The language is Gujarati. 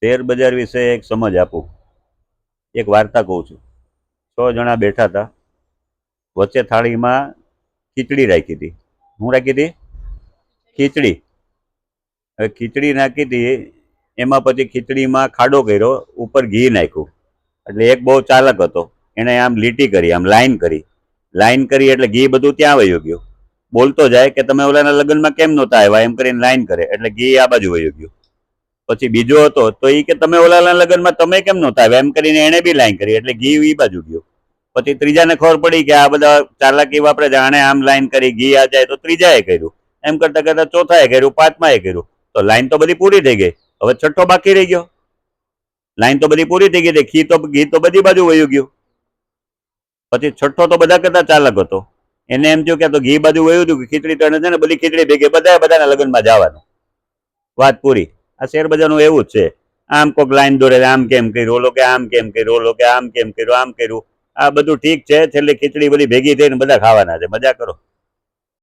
શેર બજાર વિશે એક સમજ આપું. એક વાર્તા કહું છું. 6 જણા બેઠા હતા. વચ્ચે થાળીમાં ખીચડી રાખી હતી. શું રાખી હતી? ખીચડી. હવે ખીચડી નાખી હતી, એમાં પછી ખીચડીમાં ખાડો કર્યો, ઉપર ઘી નાખ્યું. એટલે એક બહુ ચાલક હતો, એણે આમ લીટી કરી, આમ લાઈન કરી એટલે ઘી બધું ત્યાં વયું ગયું. બોલતો જાય કે તમે ઓલાના લગ્નમાં કેમ નહોતા આવ્યા, એમ કરીને લાઈન કરે એટલે ઘી આ બાજુ વયું ગયું. પછી બીજો હતો તો એ કે તમે ઓલાના લગ્નમાં તમે કેમ નહોતા આવ્યા, એમ કરીને એને બી લાઈન કરી એટલે ઘી એ બાજુ ગયું. પછી ત્રીજાને ખબર પડી કે આ બધા ચાલાકી વાપરે છે, આણે આમ લાઈન કરી, ઘી આ જાય, તો ત્રીજાએ કર્યું. એમ કરતા કરતા ચોથાએ કર્યું, પાંચમાએ કર્યું. તો લાઈન તો બધી પૂરી થઈ ગઈ. હવે છઠ્ઠો બાકી રહી ગયો. લાઈન તો બધી પૂરી થઈ ગઈ, ઘી તો બધી બાજુ વયું ગયું. પછી છઠ્ઠો તો બધા કરતા ચાલક હતો. એને એમ થયું કે તો ઘી બાજુ વયું હતું, ખીચડી તણે છે ને બધી ખીચડી ભેગી બધાના લગ્નમાં જવાનું. વાત પૂરી. આ શેર બજારનું એવું જ છે. આમ કોઈક લાઈન દોરે, આમ કેમ કર્યું, ઓલો કે આમ કેમ કર્યું, ઓલો કે આમ કેમ કર્યું, આમ કર્યું. આ બધું ઠીક છે, છેલ્લે ખીચડી બધી ભેગી થઈને બધા ખાવાના છે. મજા કરો.